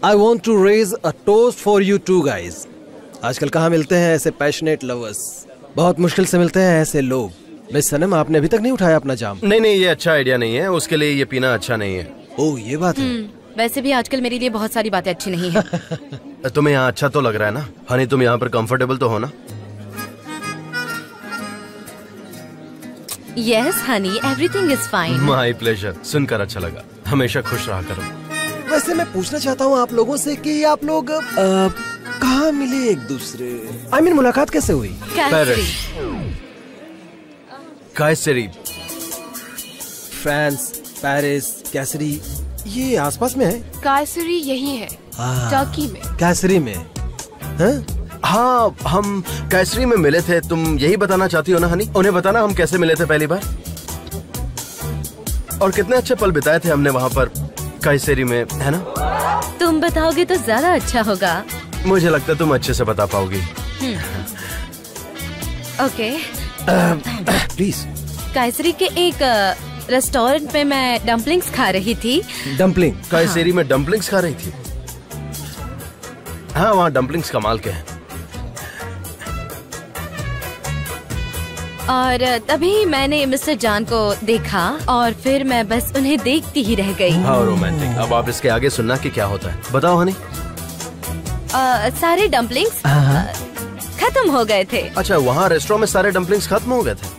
I want to raise a toast for you two guys. आजकल कहाँ मिलते हैं ऐसे पैशनेट लवर्स, बहुत मुश्किल से मिलते हैं ऐसे लोग। मिस सनम, आपने अभी तक नहीं उठाया अपना जाम? नहीं, ये अच्छा आइडिया नहीं है, उसके लिए ये पीना अच्छा नहीं है। ओह, ये बात है। वैसे भी आजकल मेरे लिए बहुत सारी बातें अच्छी नहीं है। तुम्हें यहाँ अच्छा तो लग रहा है ना हनी? तुम यहाँ पर कंफर्टेबल तो हो ना? Yes, honey, everything is fine. My pleasure. सुनकर अच्छा लगा। हमेशा खुश रहा करो। वैसे मैं पूछना चाहता हूँ आप लोगों से कि आप लोग कहाँ मिले एक दूसरे? I mean, मुलाकात कैसे हुई? कायसरी। फ्रांस, पेरिस, कैसरी, ये आसपास में है? कायसरी यही है, टर्की में। कैसरी में? हाँ, हम कायसरी में मिले थे। तुम यही बताना चाहती हो ना हनी? उन्हें बताना हम कैसे मिले थे पहली बार और कितने अच्छे पल बिताए थे हमने वहाँ पर कायसरी में, है ना? तुम बताओगे तो ज्यादा अच्छा होगा। मुझे लगता है तुम अच्छे से बता पाओगी। Okay, please. कायसरी के एक रेस्टोरेंट में मैं डम्पलिंग्स खा रही थी। डम्पलिंग? कायसरी में डम्पलिंग्स खा रही थी? हाँ, वहाँ डम्पलिंग्स कमाल के हैं। और तभी मैंने मिस्टर जान को देखा और फिर मैं बस उन्हें देखती ही रह गई। हाँ, रोमांटिक। अब आप इसके आगे सुनना कि क्या होता है, बताओ हनी। सारे डम्पलिंग्स खत्म हो गए थे। अच्छा, वहाँ रेस्टोरेंट में सारे डम्पलिंग्स खत्म हो गए थे?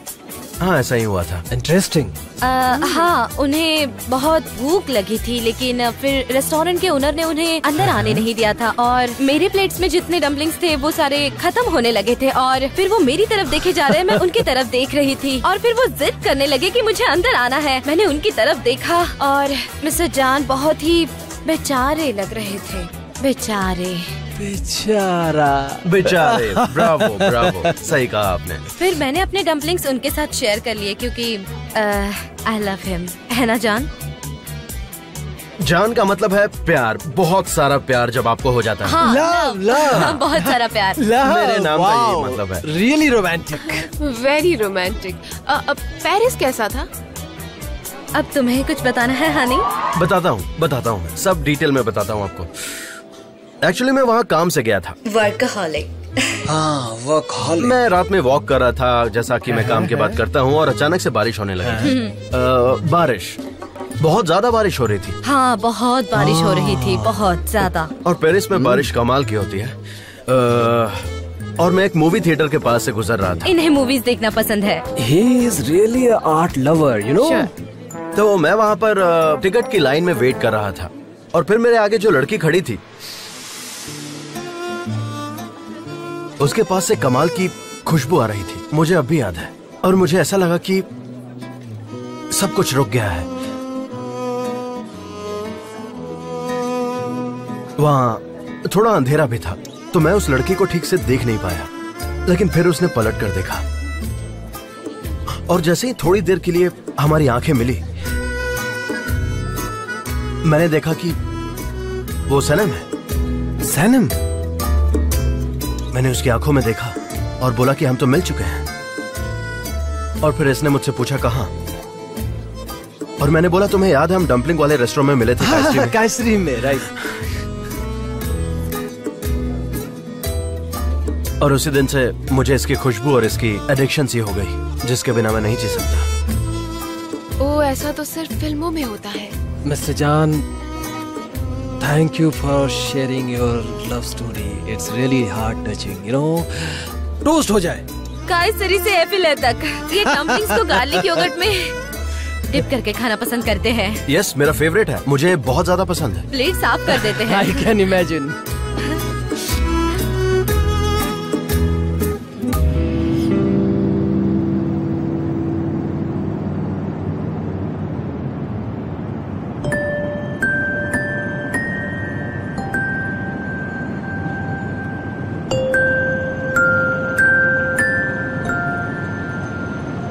हाँ, ऐसा ही हुआ था। इंटरेस्टिंग। हाँ, उन्हें बहुत भूख लगी थी, लेकिन फिर रेस्टोरेंट के ओनर ने उन्हें अंदर आने नहीं दिया था और मेरे प्लेट्स में जितने डम्पलिंग्स थे वो सारे खत्म होने लगे थे और फिर वो मेरी तरफ देखे जा रहे हैं, मैं उनकी तरफ देख रही थी और फिर वो जिद करने लगे कि मुझे अंदर आना है। मैंने उनकी तरफ देखा और मिस्टर जान बहुत ही बेचारे लग रहे थे। बेचारे। ब्रावो ब्रावो, सही कहा आपने। फिर मैंने अपने डम्पलिंग्स उनके साथ शेयर कर लिए क्योंकि आई लव हिम, है ना जान? जान का मतलब है प्यार, बहुत सारा प्यार जब आपको हो जाता है। हाँ, लव। बहुत सारा प्यार। मेरे नाम का यही मतलब है। Really romantic. Very romantic. Paris कैसा था? अब तुम्हें कुछ बताना है हनी? बताता हूँ, सब डिटेल में बताता हूँ आपको। एक्चुअली मैं वहाँ काम से गया था। वर्कहॉलिक। हाँ, वर्कहॉलिक। मैं रात में वॉक कर रहा था, जैसा कि मैं काम के बाद करता हूँ, और अचानक से बारिश होने लगी। बारिश, बहुत ज्यादा बारिश हो रही थी। हाँ, बहुत बारिश हो रही थी, बहुत ज्यादा। और पेरिस में बारिश कमाल की होती है। और मैं एक मूवी थिएटर के पास से गुजर रहा था। इन्हें मूवीज देखना पसंद है। He is really an art lover, you know? तो मैं वहाँ पर टिकट की लाइन में वेट कर रहा था और फिर मेरे आगे जो लड़की खड़ी थी उसके पास से कमाल की खुशबू आ रही थी। मुझे अब भी याद है और मुझे ऐसा लगा कि सब कुछ रुक गया है। वहाँ थोड़ा अंधेरा भी था तो मैं उस लड़की को ठीक से देख नहीं पाया, लेकिन फिर उसने पलट कर देखा और जैसे ही थोड़ी देर के लिए हमारी आंखें मिली, मैंने देखा कि वो सनम है। सनम? मैंने उसकी आंखों में देखा और बोला कि हम तो मिल चुके हैं। और फिर इसने मुझसे पूछा कहाँ, और मैंने बोला तुम्हें याद है हम डम्पलिंग वाले रेस्टोरेंट में मिले थे कायसरी में? कायसरी में, राइट। और उसी दिन से मुझे इसकी खुशबू और इसकी एडिक्शन सी हो गई, जिसके बिना मैं नहीं जी सकता। ओह, ऐसा तो सिर्फ फिल्मों में होता है। मिस्टर जान, thank you for sharing your love story. It's really heart touching, you know. Toast हो जाए। कायसरी से एफिले तक ये डम्पलिंग्स को गार्लिक योगर्ट में डिप करके खाना पसंद करते हैं। यस, मेरा फेवरेट है, मुझे बहुत ज्यादा पसंद है। प्लेट साफ कर देते हैं। I can imagine.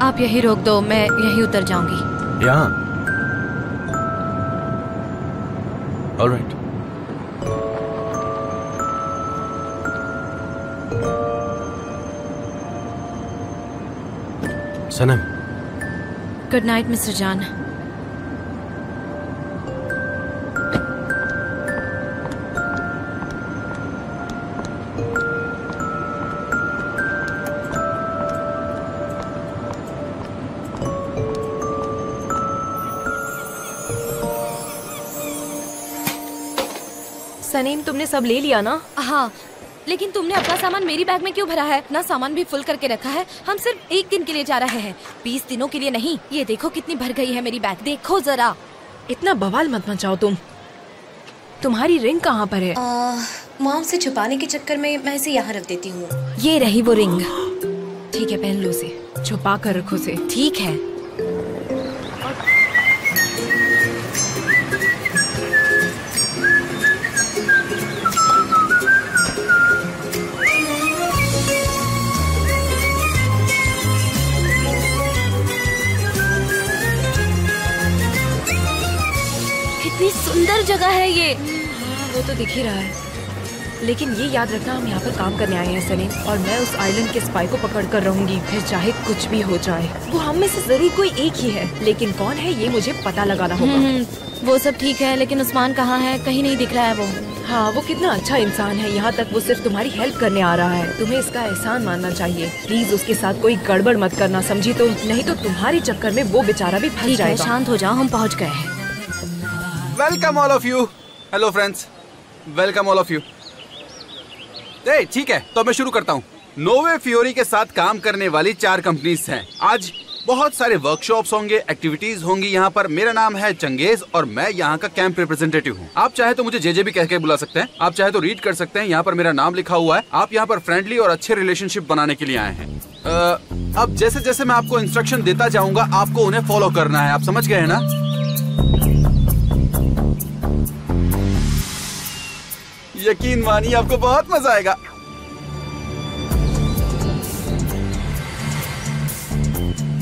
आप यही रोक दो, मैं यही उतर जाऊंगी। यहाँ? ऑलराइट। सनम। गुड नाइट मिस्टर जान। सनीम, तुमने सब ले लिया ना? हाँ, लेकिन तुमने अपना सामान मेरी बैग में क्यों भरा है? अपना सामान भी फुल करके रखा है। हम सिर्फ 1 दिन के लिए जा रहे हैं, 20 दिनों के लिए नहीं। ये देखो कितनी भर गई है मेरी बैग, देखो जरा। इतना बवाल मत मचाओ तुम। तुम्हारी रिंग कहाँ पर है? मॉम से छुपाने के चक्कर में मैं इसे यहाँ रख देती हूँ। ये रही वो रिंग। ठीक है, पहन लो उसे, छुपा कर रखो उसे। ठीक है। कितनी सुंदर जगह है ये। हाँ, वो तो दिख ही रहा है। लेकिन ये याद रखना, हम यहाँ पर काम करने आए हैं सनीम, और मैं उस आइलैंड के स्पाई को पकड़ कर रहूंगी, फिर चाहे कुछ भी हो जाए। वो हम में से जरूर कोई एक ही है, लेकिन कौन है ये मुझे पता लगाना होगा। वो सब ठीक है, लेकिन उस्मान कहाँ है? कहीं नहीं दिख रहा है वो। हाँ, वो कितना अच्छा इंसान है, यहाँ तक वो सिर्फ तुम्हारी हेल्प करने आ रहा है। तुम्हें इसका एहसान मानना चाहिए। प्लीज उसके साथ कोई गड़बड़ मत करना, समझी? तो नहीं तो तुम्हारी चक्कर में वो बेचारा भी फंस जाएगा। शांत हो जाओ, हम पहुँच गए हैं। Welcome all of you. Hello friends, welcome all of you. ठीक है, तो मैं शुरू करता हूँ। नोवे फ्योरी के साथ काम करने वाली 4 कंपनीज हैं। आज बहुत सारे वर्कशॉप्स होंगे, एक्टिविटीज होंगी यहाँ पर। मेरा नाम है चंगेज और मैं यहाँ का कैंप रिप्रेजेंटेटिव हूँ। आप चाहे तो मुझे जेजे भी कह के बुला सकते हैं, आप चाहे तो रीड कर सकते हैं। यहाँ पर मेरा नाम लिखा हुआ है। आप यहाँ पर फ्रेंडली और अच्छे रिलेशनशिप बनाने के लिए आए हैं। अब जैसे जैसे मैं आपको इंस्ट्रक्शन देता जाऊंगा, आपको उन्हें फॉलो करना है। आप समझ गए हैं ना? यकीन मानिए, आपको बहुत मजा आएगा।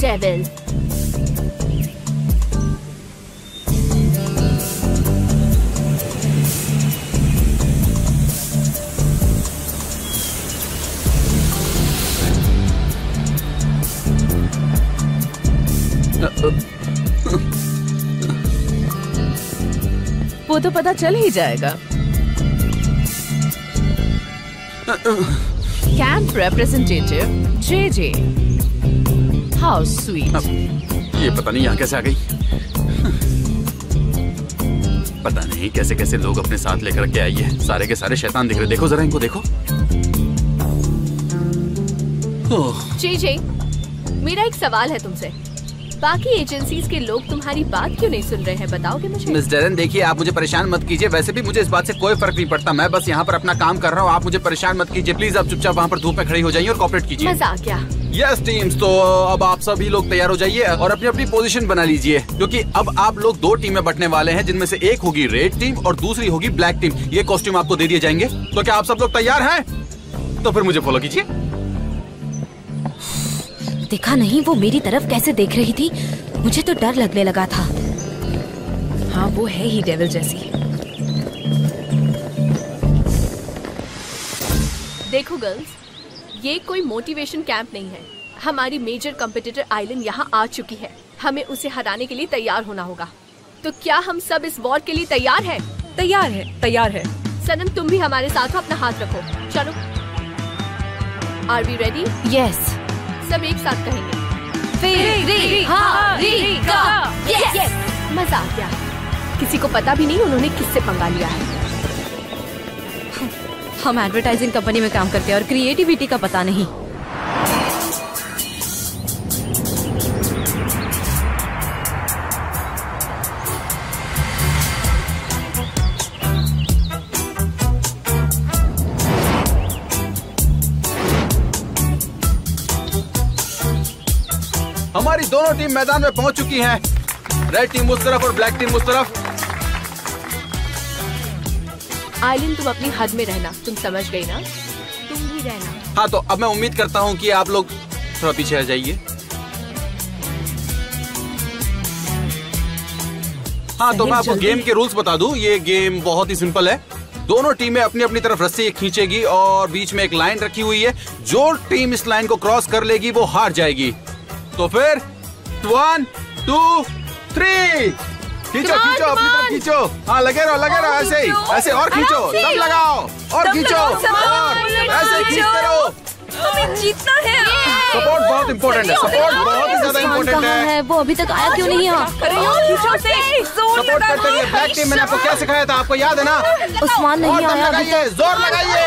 डेविल, वो तो पता चल ही जाएगा। Camp representative JJ, how sweet. ये पता नहीं यहाँ कैसे आ गई। पता नहीं कैसे कैसे लोग अपने साथ लेकर के आई है। सारे के सारे शैतान दिख रहे। देखो जरा इनको, देखो। जेजे, मेरा एक सवाल है तुमसे। बाकी एजेंसीज के लोग तुम्हारी बात क्यों नहीं सुन रहे हैं? बताओगे मुझे? मिस डेरन, देखिए, आप मुझे परेशान मत कीजिए। वैसे भी मुझे इस बात से कोई फर्क नहीं पड़ता। मैं बस यहाँ पर अपना काम कर रहा हूँ। आप मुझे परेशान मत कीजिए प्लीज। आप चुपचाप वहाँ पर धूप में खड़ी हो जाइए और कॉपरेट कीजिए। मजाक क्या? यस टीम्स, तो अब आप सभी लोग तैयार हो जाइए और अपनी अपनी पोजीशन बना लीजिए, क्योंकि अब आप लोग 2 टीम में बंटने वाले हैं, जिनमें से एक होगी रेड टीम और दूसरी होगी ब्लैक टीम। ये कॉस्ट्यूम आपको दे दिए जाएंगे। तो क्या आप सब लोग तैयार हैं? तो फिर मुझे फॉलो कीजिए। देखा नहीं वो मेरी तरफ कैसे देख रही थी? मुझे तो डर लगने लगा था। हाँ, वो है ही डेविल जैसी। देखो गर्ल्स, ये कोई मोटिवेशन कैंप नहीं है। हमारी मेजर कॉम्पिटिटर आइलैंड यहाँ आ चुकी है। हमें उसे हराने के लिए तैयार होना होगा। तो क्या हम सब इस वॉर के लिए तैयार हैं? तैयार है, तैयार है। सनम, तुम भी हमारे साथ हो, अपना हाथ रखो। चलो। Are we ready? यस। सब एक साथ कहेंगे। यस। मजा आ गया। किसी को पता भी नहीं उन्होंने किससे पंगा लिया है। हम एडवर्टाइजिंग कंपनी में काम करते हैं और क्रिएटिविटी का पता नहीं। हमारी दोनों टीम मैदान में पहुंच चुकी हैं। रेड टीम उस तरफ और ब्लैक टीम उस तरफ। आइलैंड, तुम अपनी हद में रहना। तुम समझ गई ना? तुम भी रहना। हाँ, तो अब मैं उम्मीद करता हूँ कि आप लोग थोड़ा पीछे आ जाइए। हाँ, तो मैं आपको गेम के रूल्स बता दूं। ये गेम बहुत ही सिंपल है। दोनों टीमें अपनी अपनी तरफ रस्सी खींचेगी और बीच में एक लाइन रखी हुई है। जो टीम इस लाइन को क्रॉस कर लेगी वो हार जाएगी। तो फिर 1 2 3 खींचो खींचो, अपनी तरफ खींचो। हाँ, लगे रहो ऐसे ही, ऐसे और खींचो, दम लगाओ और खींचो और ऐसे खींचते रहो। हमें जीतना है। सपोर्ट बहुत इम्पोर्टेंट है, सपोर्ट बहुत ही ज्यादा इम्पोर्टेंट कहाँ है। है? वो अभी तक आया क्यों नहीं यहाँ? सपोर्ट करते रहिए। ब्लैक टीम मैंने आपको क्या सिखाया था, आपको याद है ना? उस्मान और नहीं दम आया अभी लगाइए, जोर लगाइए,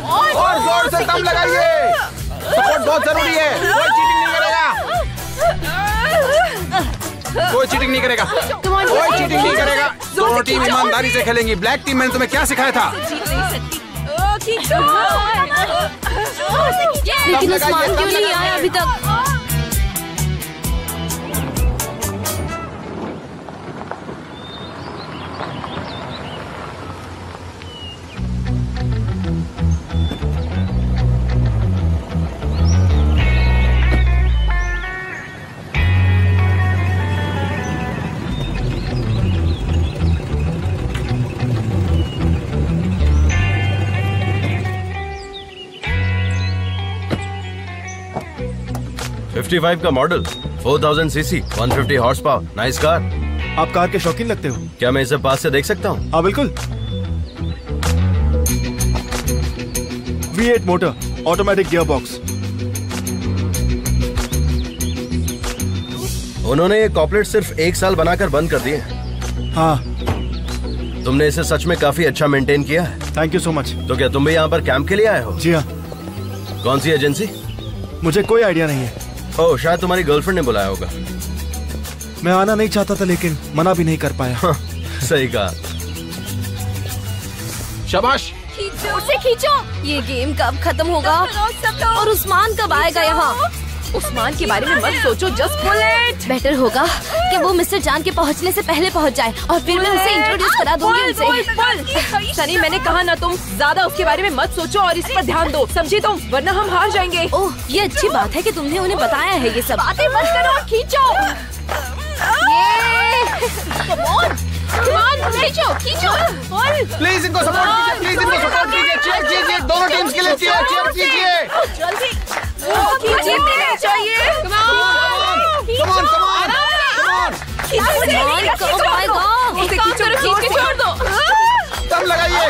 और जोर से दम लगाइए। सपोर्ट बहुत जरूरी है। कोई चीटिंग नहीं करेगा, कोई चीटिंग नहीं करेगा, कोई चीटिंग नहीं करेगा। दोनों टीम ईमानदारी से खेलेंगी। ब्लैक टीम मैंने तुम्हें क्या सिखाया था? लेकिन उस्मान क्यों नहीं आया अभी तक? $55 का model, 4000 CC, 150 horse power, nice car. आप कार के शौकीन लगते हो? क्या मैं इसे पास से देख सकता हूँ? हाँ बिल्कुल। V8 motor, automatic gear box. उन्होंने ये कॉर्पोरेट सिर्फ 1 साल बनाकर बंद कर दिए। हाँ। तुमने इसे सच में काफी अच्छा मेंटेन किया है। Thank you so much. तो क्या तुम भी यहाँ पर कैंप के लिए आए हो? जी हाँ। कौन सी एजेंसी? मुझे कोई आइडिया नहीं है। ओह, शायद तुम्हारी गर्लफ्रेंड ने बुलाया होगा। मैं आना नहीं चाहता था लेकिन मना भी नहीं कर पाया। सही कहा। शाबाश। उसे खींचो। ये गेम कब खत्म होगा? और उस्मान कब आएगा यहाँ? उस्मान के बारे में मत सोचो, जस्ट पुल इट। बेटर होगा कि वो मिस्टर जान के पहुँचने से पहले पहुँच जाए और फिर मैं उसे इंट्रोड्यूस करा दूंगी उनसे। सनी, मैंने कहा ना तुम ज्यादा उसके बारे में मत सोचो और इस पर ध्यान दो, समझी तुम? वरना हम हार जाएंगे। ओह, ये अच्छी बात है कि तुमने उन्हें बताया है ये सब। बातें मत करो, खींचो। खींचो खींचो। प्लीज इनको सपोर्ट कीजिए, प्लीज इनको सपोर्ट कीजिए। चीयर कीजिए, दोनों टीम्स के लिए चीयर कीजिए। जल्दी जीतने चाहिए। Come on, come on. खींच के छोड़ दो। दम लगाइए।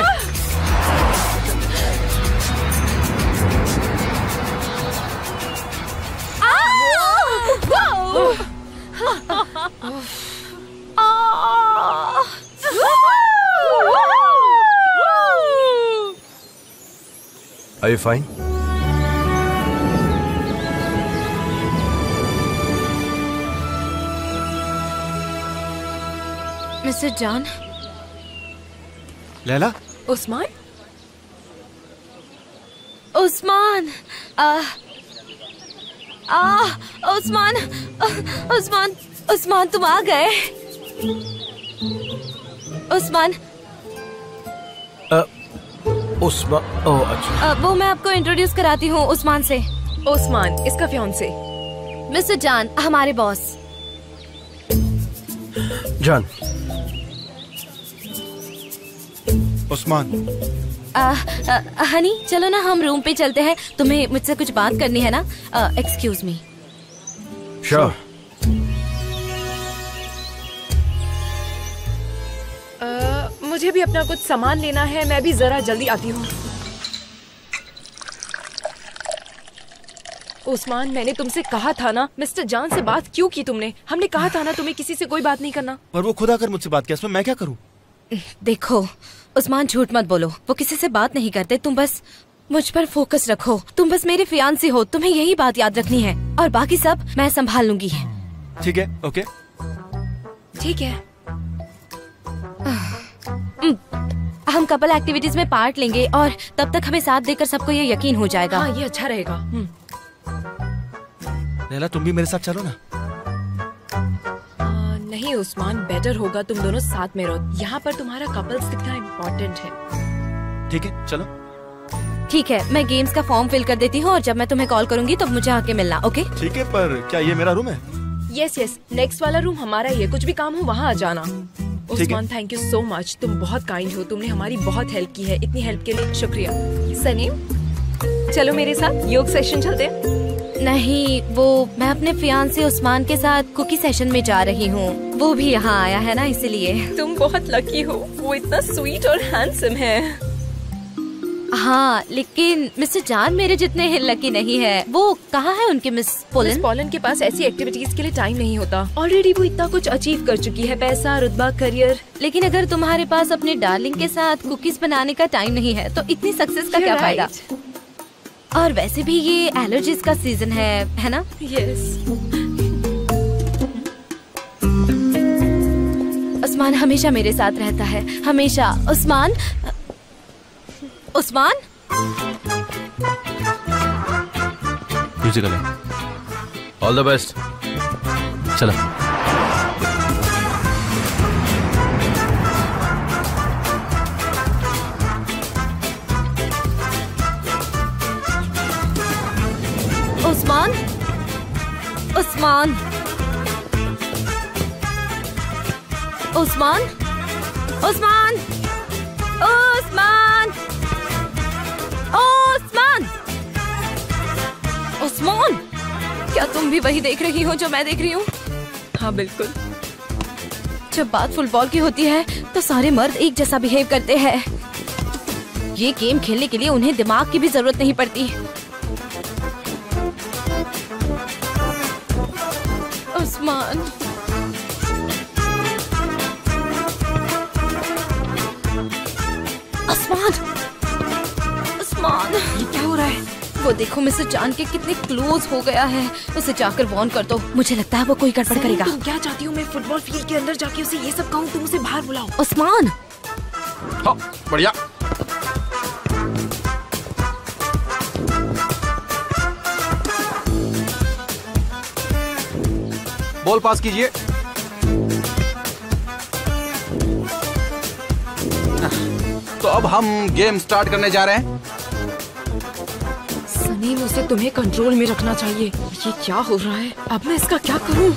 Are you fine? Mister John. Laila. Usman. Usman. Usman. Usman. Usman तुम आ गए। उस्मान। उस्मान। ओह अच्छा। वो मैं आपको इंट्रोड्यूस कराती हूँ उस्मान से। उस्मान इसका फियांसे। मिस्टर जान हमारे बॉस। जान। उस्मान। हनी चलो ना हम रूम पे चलते हैं, तुम्हें मुझसे कुछ बात करनी है ना? Excuse me. श्योर। मुझे भी अपना कुछ सामान लेना है, मैं भी जरा जल्दी आती हूँ। उस्मान, मैंने तुमसे कहा था ना, मिस्टर जान से बात क्यों की तुमने? हमने कहा था ना तुम्हें किसी से कोई बात नहीं करना। पर वो खुद आकर मुझसे बात किया, इसमें मैं क्या करूँ? देखो उस्मान झूठ मत बोलो, वो किसी से बात नहीं करते। तुम बस मुझ पर फोकस रखो, तुम बस मेरे फियांसी हो, तुम्हें यही बात याद रखनी है और बाकी सब मैं संभाल लूंगी। ठीक है, ओके। ठीक है। हम कपल एक्टिविटीज में पार्ट लेंगे और तब तक हमें साथ देकर सबको ये यकीन हो जाएगा। हाँ, ये अच्छा रहेगा। लैला तुम भी मेरे साथ चलो ना। नहीं उस्मान, बेटर होगा तुम दोनों साथ में रहो। यहाँ पर तुम्हारा कपल्स दिखना इम्पोर्टेंट है। ठीक है चलो। ठीक है, मैं गेम्स का फॉर्म फिल कर देती हूँ और जब मैं तुम्हें कॉल करूंगी तब मुझे आके मिलना। ओके ठीक है, पर क्या ये मेरा रूम है? यस यस, नेक्स्ट वाला रूम हमारा ही है, कुछ भी काम हो वहाँ आ जाना। Usman thank you so much, तुम बहुत काइंड हो, तुमने हमारी बहुत हेल्प की है, इतनी हेल्प के लिए शुक्रिया। सनीम चलो मेरे साथ योग सेशन चलते हैं। नहीं, वो मैं अपने फियांसे उस्मान के साथ कुकी सेशन में जा रही हूँ, वो भी यहाँ आया है ना इसलिए। तुम बहुत लकी हो, वो इतना स्वीट और हैंडसम है। हाँ, लेकिन मिस्टर जान मेरे जितने लकी नहीं है। वो कहाँ है उनके मिस पोलन? पोलन के पास ऐसी एक्टिविटीज के लिए टाइम नहीं होता। ऑलरेडी वो इतना कुछ अचीव कर चुकी है, पैसा, रुतबा, करियर। लेकिन अगर तुम्हारे पास अपने डार्लिंग के साथ कुकीज बनाने का टाइम नहीं है तो इतनी सक्सेस का क्या फायदा? और वैसे भी ये एलर्जीज का सीजन है ना? यस। उस्मान हमेशा मेरे साथ रहता है, हमेशा। उस्मान, उस्मान। म्यूजिकल है। All the best. चलो। उस्मान, उस्मान, उस्मान, उस्मान, उस्मान, उस्मान, उस्मान, क्या तुम भी वही देख रही हो जो मैं देख रही हूँ? हाँ बिल्कुल। जब बात फुटबॉल की होती है तो सारे मर्द एक जैसा बिहेव करते हैं। ये गेम खेलने के लिए उन्हें दिमाग की भी जरूरत नहीं पड़ती। उस्मान, उस्मान, उस्मान, ये क्या हो रहा है? वो देखो मिस्टर जान के कितने क्लोज हो गया है। उसे जाकर वॉर्न कर दो। मुझे लगता है वो कोई गड़बड़ करेगा। तुम क्या चाहती हो? मैं फुटबॉल फील्ड के अंदर जाके उसे ये सब कहूँ? तुम उसे बाहर बुलाओ। उस्मान, हाँ, बढ़िया। बॉल पास कीजिए। तो अब हम गेम स्टार्ट करने जा रहे हैं। सनी, मुझे तुम्हें कंट्रोल में रखना चाहिए। ये क्या हो रहा है? अब मैं इसका क्या करूं?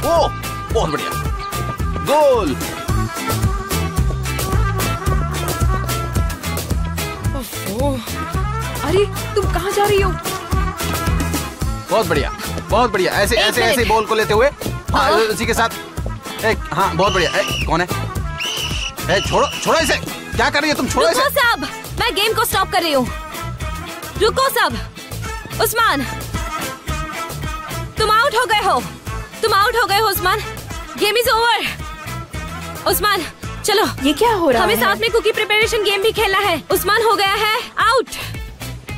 ओ, बहुत बढ़िया। गोल। ओफो, अरे तुम कहाँ जा रही हो? बहुत बढ़िया, बहुत बढ़िया। ऐसे ऐसे ऐसे बॉल को लेते हुए, हाँ, इसी के साथ एक, हाँ, बहुत बढ़िया। कौन है? छोड़ो, छोड़ो इसे। क्या कर रही है तुम? छोड़ो इसे। रुको सब, मैं गेम को स्टॉप कर रही हूँ। रुको सब। उस्मान, तुम आउट हो गए हो। तुम आउट हो गए हो Usman. Game is over. Usman, चलो। ये क्या हो रहा है? हमें साथ में कुकी प्रिपरेशन गेम भी खेलना है। उस्मान हो गया है आउट।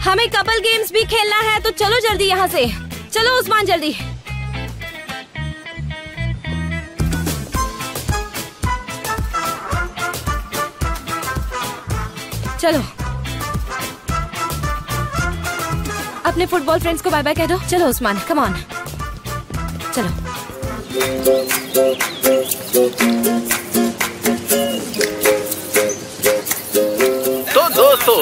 हमें कपल गेम्स भी खेलना है, तो चलो जल्दी यहाँ से। चलो उस्मान, जल्दी। चलो, अपने फुटबॉल फ्रेंड्स को बाय बाय कह दो। चलो उस्मान, कम ऑन, चलो। तो दोस्तों,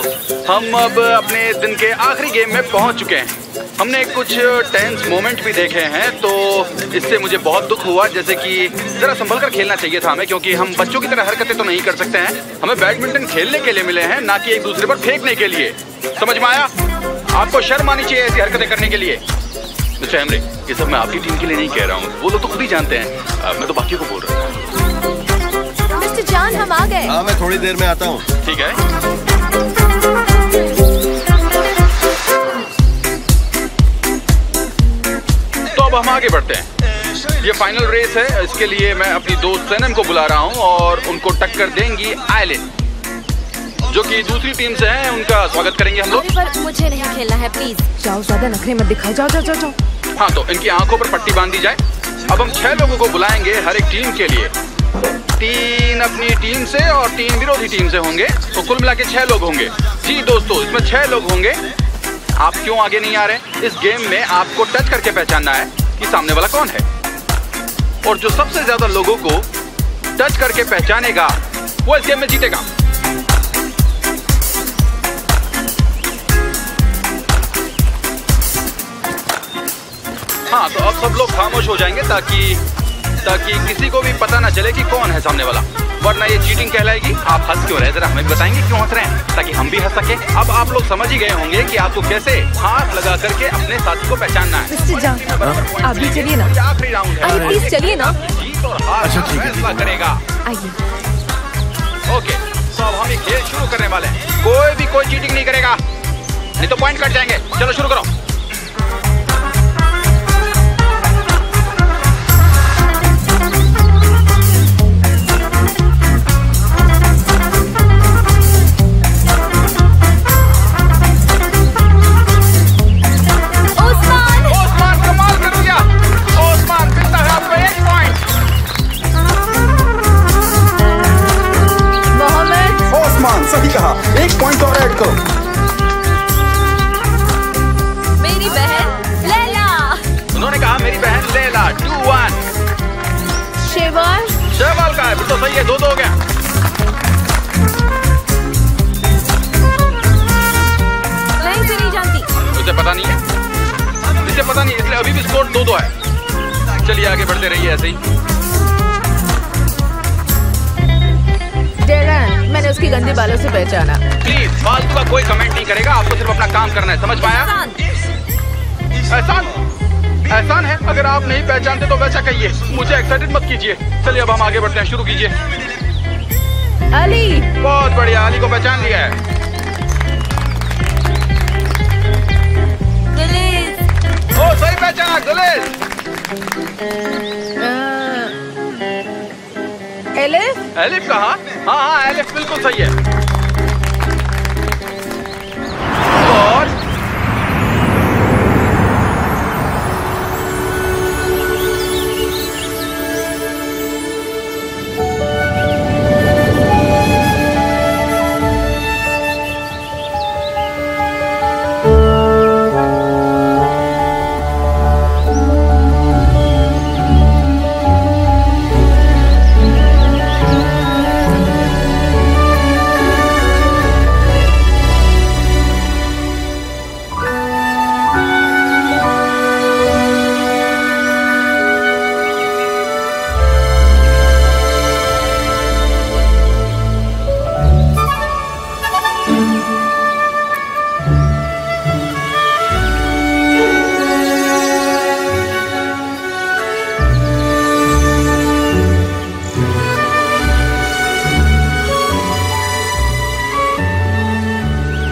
हम अब अपने दिन के आखिरी गेम में पहुंच चुके हैं। हमने कुछ टेंस मोमेंट भी देखे हैं, तो इससे मुझे बहुत दुख हुआ। जैसे कि जरा संभल कर खेलना चाहिए था हमें, क्योंकि हम बच्चों की तरह हरकतें तो नहीं कर सकते हैं। हमें बैडमिंटन खेलने के लिए मिले हैं, ना कि एक दूसरे पर फेंकने के लिए। समझ में आया? आपको शर्म आनी चाहिए ऐसी हरकतें करने के लिए। मिस्टर हेमरे, ये सब मैं आपकी टीम के लिए नहीं कह रहा हूँ, वो लोग तो खुद ही जानते हैं। मैं तो बाकी को बोल रहा हूँ। मिस्टर जान, हम आ गए। हाँ, मैं थोड़ी देर में आता हूँ। ठीक है। तो अब हम आगे बढ़ते हैं। ये फाइनल रेस है, इसके लिए मैं अपनी दोस्त सनम को बुला रहा हूँ और उनको टक्कर देंगी आइलिन, जो कि दूसरी टीम से हैं। उनका स्वागत करेंगे हम लोग। पर मुझे नहीं खेलना है, प्लीज। जाओ, ज्यादा नखरे मत दिखाओ। जाओ जाओ जाओ जाओ। हाँ, तो इनकी आंखों पर पट्टी बांध दी जाए। अब हम 6 लोगों को बुलाएंगे हर एक टीम के लिए। 3 अपनी टीम से और 3 विरोधी टीम से होंगे, तो कुल मिला के 6 लोग होंगे। जी दोस्तों, इसमें 6 लोग होंगे। आप क्यों आगे नहीं आ रहे? इस गेम में आपको टच करके पहचानना है कि सामने वाला कौन है, और जो सबसे ज्यादा लोगों को टच करके पहचानेगा वो इस गेम में जीतेगा। हाँ, तो अब सब लोग खामोश हो जाएंगे ताकि किसी को भी पता ना चले कि कौन है सामने वाला, वरना ये चीटिंग कहलाएगी। आप हंस क्यों रहे? जरा हमें बताएंगे क्यों हंस रहे हैं, ताकि हम भी हंस सके। अब आप लोग समझ ही गए होंगे कि आपको कैसे हाथ लगा करके अपने साथी को पहचानना है। मिस्टर जान, आप भी चलिए ना। आखिरी राउंड है। अरे प्लीज चलिए ना। जीत और हार का फैसला करेगा। आइए। ओके, तो अब हम ये खेल शुरू करने वाले हैं। कोई भी कोई चीटिंग नहीं करेगा, नहीं तो पॉइंट कट जाएंगे। चलो शुरू करो। सही कहा, 1 पॉइंट और ऐड करो। मेरी बहन लैला। उन्होंने कहा मेरी बहन लैला। 2-1। शेवाल। शेवाल का है, फिर तो सही है। 2-2 हो गया। मैं इसे नहीं जानती। तुझे पता नहीं है? तुझे पता नहीं, इसलिए अभी भी स्कोर 2-2 है। चलिए आगे बढ़ते रहिए ऐसे ही। मैंने उसकी गंदी बालों से पहचाना। प्लीज फालतू का कोई कमेंट नहीं करेगा, आपको सिर्फ अपना काम करना है, समझ पाया? एहसान? एहसान है? अगर आप नहीं पहचानते तो वैसा कहिए, मुझे एक्साइटेड मत कीजिए। चलिए अब हम आगे बढ़ते हैं, शुरू कीजिए। अली। बहुत बढ़िया, अली को पहचान लिया है। ओ सही पहचाना, गुलिस। एलिफ? एलिफ कहाँ? हाँ, एलिफ बिल्कुल सही है। और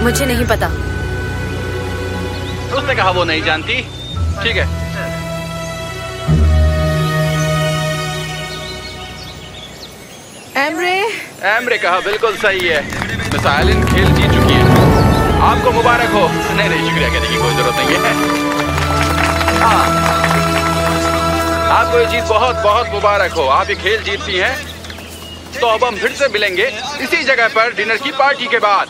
मुझे नहीं पता। उसने कहा वो नहीं जानती। ठीक है। एमरे कहा बिल्कुल सही है। मिस आइलिन खेल जीत चुकी है। आपको मुबारक हो। नहीं शुक्रिया कहने की कोई जरूरत नहीं है। हाँ, आपको ये जीत बहुत बहुत मुबारक हो। आप ये खेल जीतती हैं। तो अब हम फिर से मिलेंगे इसी जगह पर डिनर की पार्टी के बाद।